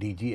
DG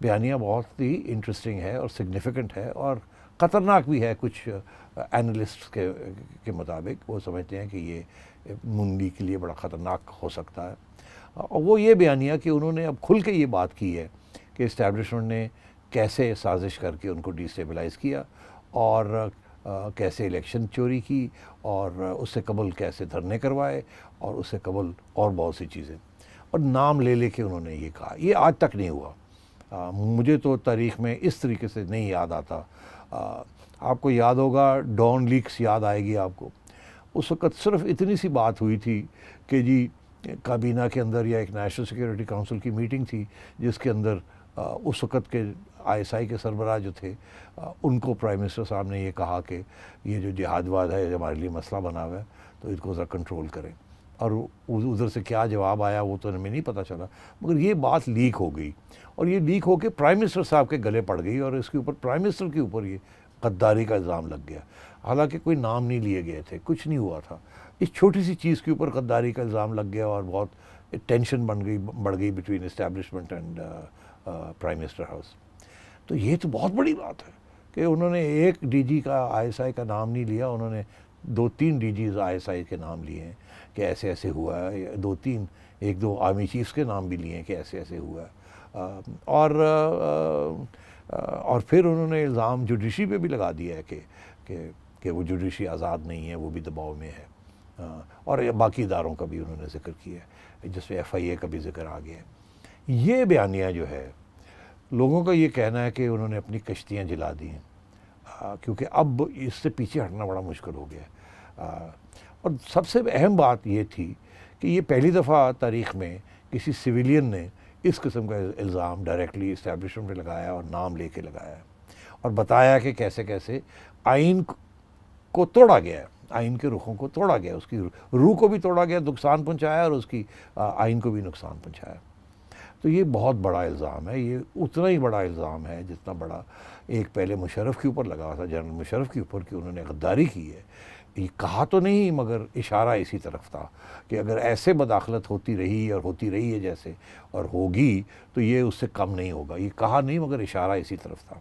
بیانیہ بہت ہی interesting ہے اور سگنیفیکنٹ ہے اور خطرناک بھی ہے. کچھ اینالسٹ کے مطابق وہ سمجھتے ہیں کہ یہ نون لیگ کے لیے بڑا خطرناک ہو سکتا ہے. اور وہ یہ بیانیہ کہ انہوں نے اب کھل کے یہ بات کی ہے کہ اسٹیبلشمنٹ نے کیسے سازش کر کے ان کو ڈیسٹیبلائز کیا اور کیسے الیکشن چوری کی اور اس سے قبل کیسے دھرنے کروائے اور اس سے قبل اور بہت سی چیزیں, اور نام لے کے انہوں نے یہ کہا. یہ آج تک نہیں ہوا. مجھے تو تاریخ میں اس طریقے سے نہیں یاد آتا. آپ کو یاد ہوگا ڈان لیکس یاد آئے گی آپ کو. اس وقت صرف اتنی سی بات ہوئی تھی کہ جی کابینہ کے اندر یا ایک نیشنل سیکیورٹی کونسل کی میٹنگ تھی جس کے اندر اس وقت کے ISI کے سربراہ جو تھے ان کو پرائم منسٹر صاحب نے یہ کہا کہ یہ جو جہاد واد ہے ہمارے لیے مسئلہ بنا ہوا ہے تو اس کو ذرا کنٹرول کریں. اور ادھر سے کیا جواب آیا وہ تو ہمیں نہیں پتہ چلا, مگر یہ بات لیک ہو گئی اور یہ لیک ہو کے پرائم منسٹر صاحب کے گلے پڑ گئی اور اس کے اوپر پرائم منسٹر کے اوپر یہ غداری کا الزام لگ گیا. حالانکہ کوئی نام نہیں لیے گئے تھے, کچھ نہیں ہوا تھا. اس چھوٹی سی چیز کے اوپر غداری کا الزام لگ گیا اور بہت ٹینشن بڑھ گئی between establishment and prime minister house. تو یہ تو بہت بڑی بات ہے کہ انہوں نے ایک DG کا ISI کا نام نہیں لیا, انہوں نے 2-3 DGs ISI کے نام لیے ہیں کہ ایسے ایسے ہوا ہے, 1-2 آرمی چیفز کے نام بھی لیے ہیں کہ ایسے ایسے ہوا ہے. اور پھر انہوں نے الزام جوڈیشری پہ بھی لگا دیا ہے کہ وہ جوڈیشری آزاد نہیں ہے, وہ بھی دباؤ میں ہے. اور باقی اداروں کا بھی انہوں نے ذکر کیا ہے جس میں FIA کا بھی ذکر آ گیا ہے. یہ بیانیہ جو ہے لوگوں کا یہ کہنا ہے کہ انہوں نے اپنی کشتیاں جلا دی ہیں کیونکہ اب اس سے پیچھے ہٹنا بڑا مشکل ہو گیا ہے. اور سب سے اہم بات یہ تھی کہ یہ پہلی دفعہ تاریخ میں کسی سویلین نے اس قسم کا الزام ڈائریکٹلی اسٹیبلشمنٹ پہ لگایا اور نام لے کے لگایا اور بتایا کہ کیسے کیسے آئین کو توڑا گیا ہے, آئین کے رخوں کو توڑا گیا, اس کی روح کو بھی توڑا گیا, نقصان پہنچایا اور اس کی آئین کو بھی نقصان پہنچایا. تو یہ بہت بڑا الزام ہے, یہ اتنا ہی بڑا الزام ہے جتنا بڑا ایک پہلے مشرف کے اوپر لگا تھا, جنرل مشرف کے اوپر کہ انہوں نے غداری کی ہے. یہ کہا تو نہیں مگر اشارہ اسی طرف تھا کہ اگر ایسے مداخلت ہوتی رہی اور ہوتی رہی ہے جیسے اور ہوگی تو یہ اس سے کم نہیں ہوگا. یہ کہا نہیں مگر اشارہ اسی طرف تھا.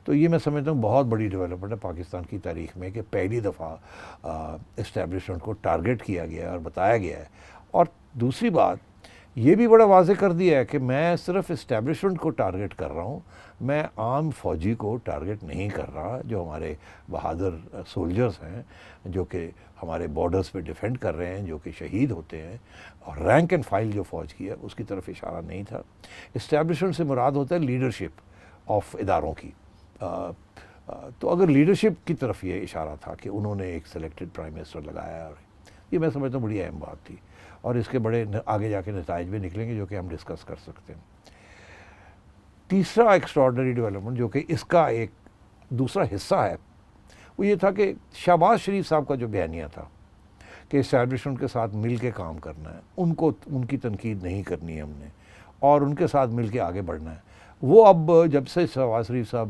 تو یہ میں سمجھتا ہوں بہت بڑی ڈیولپمنٹ ہے پاکستان کی تاریخ میں کہ پہلی دفعہ اسٹیبلشمنٹ کو ٹارگٹ کیا گیا ہے اور بتایا گیا ہے. اور دوسری بات یہ بھی بڑا واضح کر دیا ہے کہ میں صرف اسٹیبلشمنٹ کو ٹارگٹ کر رہا ہوں, میں عام فوجی کو ٹارگٹ نہیں کر رہا جو ہمارے بہادر سولجرز ہیں جو کہ ہمارے بارڈرز پہ ڈیفینڈ کر رہے ہیں, جو کہ شہید ہوتے ہیں. اور رینک اینڈ فائل جو فوج کی ہے اس کی طرف اشارہ نہیں تھا. اسٹیبلشمنٹ سے مراد ہوتا ہے لیڈرشپ آف اداروں کی. تو اگر لیڈرشپ کی طرف یہ اشارہ تھا کہ انہوں نے ایک سلیکٹڈ پرائم منسٹر لگایا, اور یہ میں سمجھتا ہوں بڑی اہم بات تھی اور اس کے بڑے آگے جا کے نتائج بھی نکلیں گے جو کہ ہم ڈسکس کر سکتے ہیں. تیسرا ایکسٹراڈنری ڈیولپمنٹ جو کہ اس کا ایک دوسرا حصہ ہے وہ یہ تھا کہ شہباز شریف صاحب کا جو بیانیہ تھا کہ اسٹیبلشمنٹ کے ساتھ مل کے کام کرنا ہے, ان کی تنقید نہیں کرنی ہے ہم نے اور ان کے ساتھ مل کے آگے بڑھنا ہے, وہ اب جب سے شہباز شریف صاحب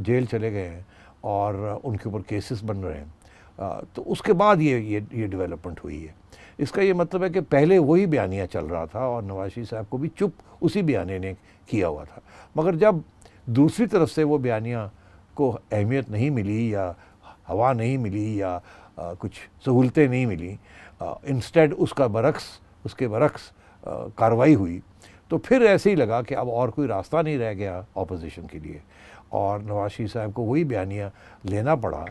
جیل چلے گئے ہیں اور ان کے اوپر کیسز بن رہے ہیں تو اس کے بعد یہ ڈیولپمنٹ ہوئی ہے. اس کا یہ مطلب ہے کہ پہلے وہی بیانیہ چل رہا تھا اور نواز شریف صاحب کو بھی چپ اسی بیانیے نے کیا ہوا تھا, مگر جب دوسری طرف سے وہ بیانیہ کو اہمیت نہیں ملی یا ہوا نہیں ملی یا کچھ سہولتیں نہیں ملیں, انسٹیڈ اس کے برعکس کارروائی ہوئی, تو پھر ایسے ہی لگا کہ اب اور کوئی راستہ نہیں رہ گیا اپوزیشن کے لیے اور نواز شریف صاحب کو وہی بیانیہ لینا پڑا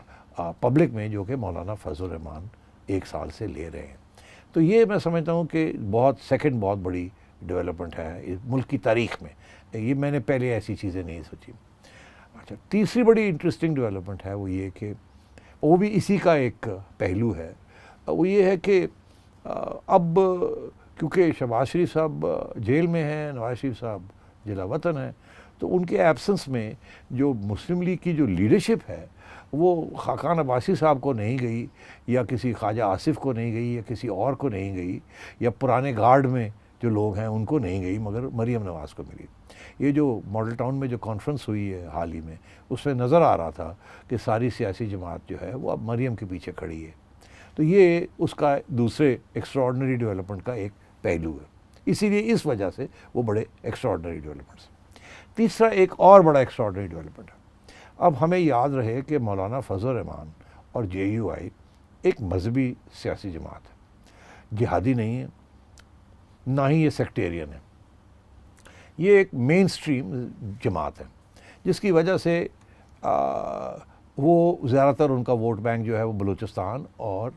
پبلک میں جو کہ مولانا فضل الرحمان 1 سال سے لے رہے ہیں. تو یہ میں سمجھتا ہوں کہ بہت بڑی ڈیولپمنٹ ہے اس ملک کی تاریخ میں. یہ میں نے پہلے ایسی چیزیں نہیں سوچی. اچھا, تیسری بڑی انٹرسٹنگ ڈیولپمنٹ ہے وہ یہ کہ وہ بھی اسی کا ایک پہلو ہے, وہ یہ ہے کہ اب کیونکہ شہباز شریف صاحب جیل میں ہیں, نواز شریف صاحب جلا وطن ہیں, تو ان کے ایبسنس میں جو مسلم لیگ کی جو لیڈرشپ ہے وہ خاقان عباسی صاحب کو نہیں گئی یا کسی خواجہ آصف کو نہیں گئی یا کسی اور کو نہیں گئی یا پرانے گارڈ میں جو لوگ ہیں ان کو نہیں گئی, مگر مریم نواز کو ملی. یہ جو ماڈل ٹاؤن میں جو کانفرنس ہوئی ہے حال ہی میں, اس میں نظر آ رہا تھا کہ ساری سیاسی جماعت جو ہے وہ اب مریم کے پیچھے کھڑی ہے. تو یہ اس کا دوسرے ایکسٹراڈنری ڈیولپمنٹ کا ایک پہلو ہے, اسی لیے اس وجہ سے وہ بڑے ایکسٹراڈنری ڈیولپمنٹس. تیسرا ایک اور بڑا ایکسٹراڈنری ڈیولپمنٹ ہے. اب ہمیں یاد رہے کہ مولانا فضل الرحمان اور JUI ایک مذہبی سیاسی جماعت ہے, جہادی نہیں ہے, نہ ہی یہ سیکٹیرین ہے. یہ ایک مین سٹریم جماعت ہے, جس کی وجہ سے وہ زیادہ تر ان کا ووٹ بینک جو ہے وہ بلوچستان اور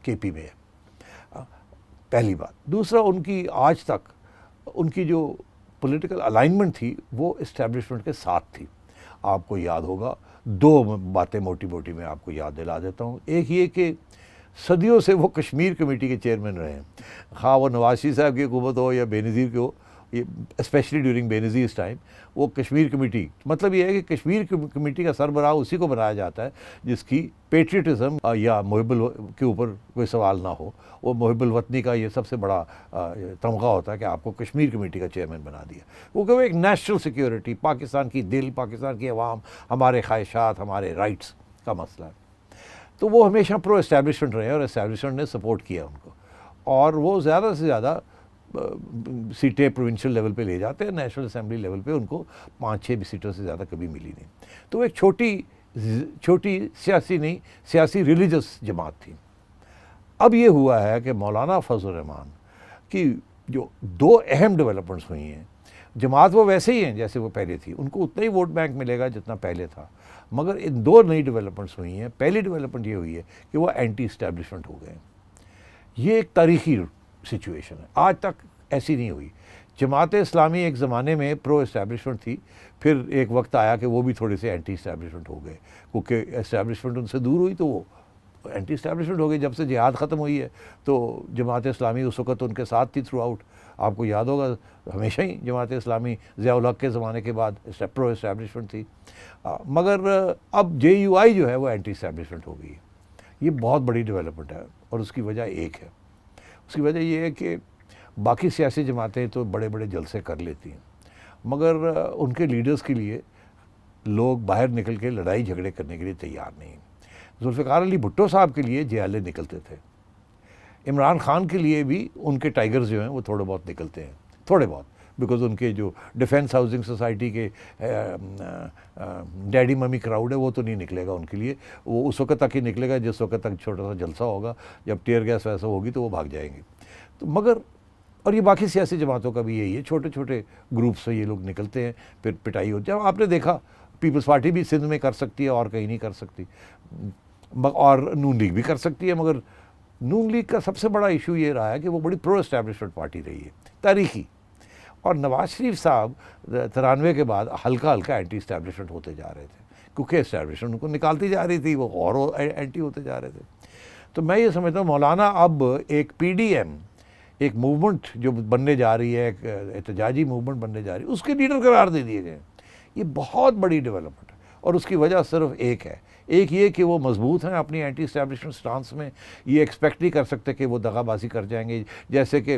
KP میں ہے, پہلی بات. دوسرا, ان کی آج تک ان کی جو پولیٹیکل الائنمنٹ تھی وہ اسٹیبلشمنٹ کے ساتھ تھی. آپ کو یاد ہوگا, 2 باتیں موٹی موٹی میں آپ کو یاد دلا دیتا ہوں. ایک یہ کہ صدیوں سے وہ کشمیر کمیٹی کے چیئرمین رہے ہیں, خواہ وہ نواز شریف صاحب کی حکومت ہو یا بے نظیر کی ہو, یہ اسپیشلی ڈیورنگ بے نظیر's ٹائم وہ کشمیر کمیٹی, مطلب یہ ہے کہ کشمیر کمیٹی کا سربراہ اسی کو بنایا جاتا ہے جس کی پیٹریٹزم یا محب کے اوپر کوئی سوال نہ ہو. وہ محب الوطنی کا یہ سب سے بڑا تمغہ ہوتا ہے کہ آپ کو کشمیر کمیٹی کا چیئرمین بنا دیا, کیونکہ وہ ایک نیشنل سیکیورٹی, پاکستان کی دل, پاکستان کی عوام, ہمارے خواہشات, ہمارے رائٹس کا مسئلہ ہے. تو وہ ہمیشہ پرو اسٹیبلشمنٹ رہے اور اسٹیبلشمنٹ نے سپورٹ کیا ان کو, اور وہ زیادہ سے زیادہ سیٹیں پروونشل لیول پہ لے جاتے ہیں. نیشنل اسمبلی لیول پہ ان کو 5-6 بھی سیٹوں سے زیادہ کبھی ملی نہیں. تو وہ ایک چھوٹی سیاسی نہیں, سیاسی ریلیجس جماعت تھی. اب یہ ہوا ہے کہ مولانا فضل الرحمان کی جو 2 اہم ڈیولپمنٹس ہوئی ہیں, جماعت وہ ویسے ہی ہیں جیسے وہ پہلے تھی, ان کو اتنا ہی ووٹ بینک ملے گا جتنا پہلے تھا, مگر ان 2 نئی ڈیولپمنٹس ہوئی ہیں. پہلی ڈیولپمنٹ یہ ہوئی ہے کہ وہ اینٹی اسٹیبلشمنٹ ہو گئے. یہ ایک تاریخی سچویشن ہے, آج تک ایسی نہیں ہوئی. جماعت اسلامی ایک زمانے میں پرو اسٹیبلشمنٹ تھی, پھر ایک وقت آیا کہ وہ بھی تھوڑے سے اینٹی اسٹیبلشمنٹ ہو گئے, کیونکہ اسٹیبلشمنٹ ان سے دور ہوئی تو وہ اینٹی اسٹیبلشمنٹ ہو گئی. جب سے جہاد ختم ہوئی ہے تو جماعت اسلامی اس وقت ان کے ساتھ تھی تھرو آؤٹ. آپ کو یاد ہوگا ہمیشہ ہی جماعت اسلامی ضیاء الحق کے زمانے کے بعد پرو اسٹیبلشمنٹ تھی, مگر اب JUI جو ہے وہ اینٹی اسٹیبلشمنٹ ہو گئی ہے. یہ بہت بڑی ڈیولپمنٹ ہے, اور اس کی وجہ ایک ہے. اس کی وجہ یہ ہے کہ باقی سیاسی جماعتیں تو بڑے بڑے جلسے کر لیتی ہیں, مگر ان کے لیڈرز کے لیے لوگ باہر نکل کے لڑائی جھگڑے کرنے کے لیے تیار نہیں. ذوالفقار علی بھٹو صاحب کے لیے جیالے نکلتے تھے, عمران خان کے لیے بھی ان کے ٹائیگرز جو ہیں وہ تھوڑے بہت نکلتے ہیں, تھوڑے بہت, بیکاز ان کے جو ڈیفینس ہاؤسنگ سوسائٹی کے ڈیڈی ممی کراؤڈ ہے وہ تو نہیں نکلے گا ان کے لیے. وہ اس وقت تک ہی نکلے گا جس وقت تک چھوٹا سا جلسہ ہوگا, جب ٹیئر گیس ویسا ہوگی تو وہ بھاگ جائیں گے. تو مگر, اور یہ باقی سیاسی جماعتوں کا بھی یہی ہے, چھوٹے چھوٹے گروپ سے یہ لوگ نکلتے ہیں, پھر پٹائی ہوتی ہے. آپ نے دیکھا پیپلز پارٹی بھی سندھ میں کر سکتی ہے اور کہیں نہیں کر سکتی, اور نون لیگ بھی کر سکتی ہے, مگر نون لیگ کا سب سے بڑا ایشو یہ رہا ہے کہ وہ بڑی پرو اسٹیبلشمنٹ پارٹی رہی ہے, تاریخی. اور نواز شریف صاحب 93 کے بعد ہلکا ہلکا اینٹی اسٹیبلشمنٹ ہوتے جا رہے تھے, کیونکہ اسٹیبلشمنٹ ان کو نکالتی جا رہی تھی, وہ اور اینٹی ہوتے جا رہے تھے. تو میں یہ سمجھتا ہوں مولانا اب ایک PDM, ایک موومنٹ جو بننے جا رہی ہے, ایک احتجاجی موومنٹ بننے جا رہی ہے, اس کے لیڈر قرار دے دیے گئے. یہ بہت بڑی ڈیولپمنٹ ہے, اور اس کی وجہ صرف ایک ہے, ایک یہ کہ وہ مضبوط ہیں اپنی اینٹی اسٹیبلشمنٹ سٹانس میں. یہ ایکسپیکٹ نہیں کر سکتے کہ وہ دغا بازی کر جائیں گے, جیسے کہ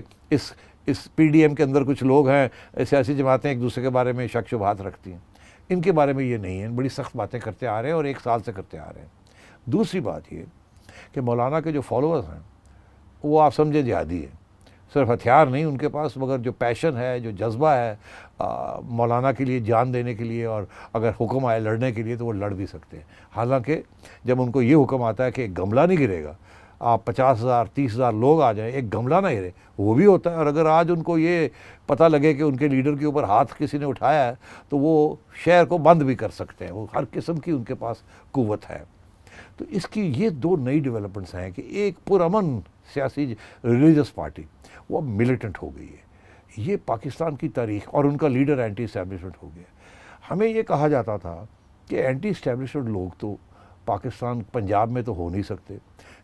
اس PDM کے اندر کچھ لوگ ہیں, سیاسی جماعتیں ایک دوسرے کے بارے میں شک شبہات رکھتی ہیں. ان کے بارے میں یہ نہیں ہے, بڑی سخت باتیں کرتے آ رہے ہیں اور 1 سال سے کرتے آ رہے ہیں. دوسری بات یہ کہ مولانا کے جو فالوورز ہیں وہ آپ سمجھیں جہادی ہے, صرف ہتھیار نہیں ان کے پاس, مگر جو پیشن ہے, جو جذبہ ہے مولانا کے لیے جان دینے کے لیے, اور اگر حکم آئے لڑنے کے لیے تو وہ لڑ بھی سکتے ہیں. حالانکہ جب ان کو یہ حکم آتا ہے کہ ایک گملہ نہیں گرے گا, آپ 50,000 30,000 لوگ آ جائیں, ایک گملہ نہ گرے, وہ بھی ہوتا ہے. اور اگر آج ان کو یہ پتہ لگے کہ ان کے لیڈر کے اوپر ہاتھ کسی نے اٹھایا ہے تو وہ شہر کو بند بھی کر سکتے ہیں. وہ ہر قسم کی ان کے پاس قوت ہے. تو اس کی یہ 2 نئی ڈیولپمنٹس ہیں کہ ایک پرامن سیاسی ریلیجس پارٹی وہ اب ملیٹنٹ ہو گئی ہے. یہ پاکستان کی تاریخ, اور ان کا لیڈر اینٹی اسٹیبلشمنٹ ہو گیا. ہمیں یہ کہا جاتا تھا کہ اینٹی اسٹیبلشمنٹ لوگ تو پاکستان پنجاب میں تو ہو نہیں سکتے,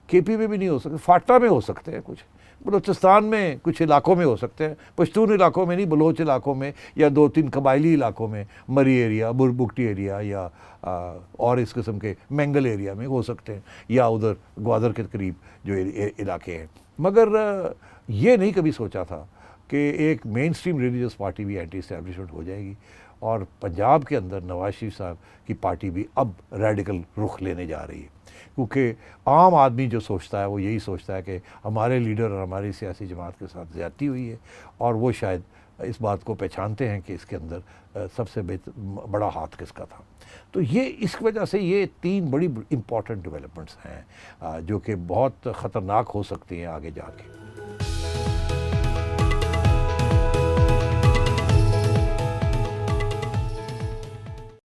KP میں بھی نہیں ہو سکتے, فاٹا میں ہو سکتے ہیں, کچھ بلوچستان میں کچھ علاقوں میں ہو سکتے ہیں, پشتون علاقوں میں نہیں, بلوچ علاقوں میں یا 2-3 قبائلی علاقوں میں, مری ایریا, بربکٹی ایریا, یا اور اس قسم کے مینگل ایریا میں ہو سکتے ہیں, یا ادھر گوادر کے قریب جو علاقے ہیں. مگر یہ نہیں کبھی سوچا تھا کہ ایک مین سٹریم ریلیجس پارٹی بھی اینٹی اسٹیبلشمنٹ ہو جائے گی. اور پنجاب کے اندر نواز شریف صاحب کی پارٹی بھی اب ریڈیکل رخ لینے جا رہی ہے، کیونکہ عام آدمی جو سوچتا ہے وہ یہی سوچتا ہے کہ ہمارے لیڈر اور ہماری سیاسی جماعت کے ساتھ زیادتی ہوئی ہے، اور وہ شاید اس بات کو پہچانتے ہیں کہ اس کے اندر سب سے بڑا ہاتھ کس کا تھا۔ تو یہ اس وجہ سے یہ 3 بڑی امپورٹنٹ ڈیولپمنٹس ہیں جو کہ بہت خطرناک ہو سکتی ہیں آگے جا کے۔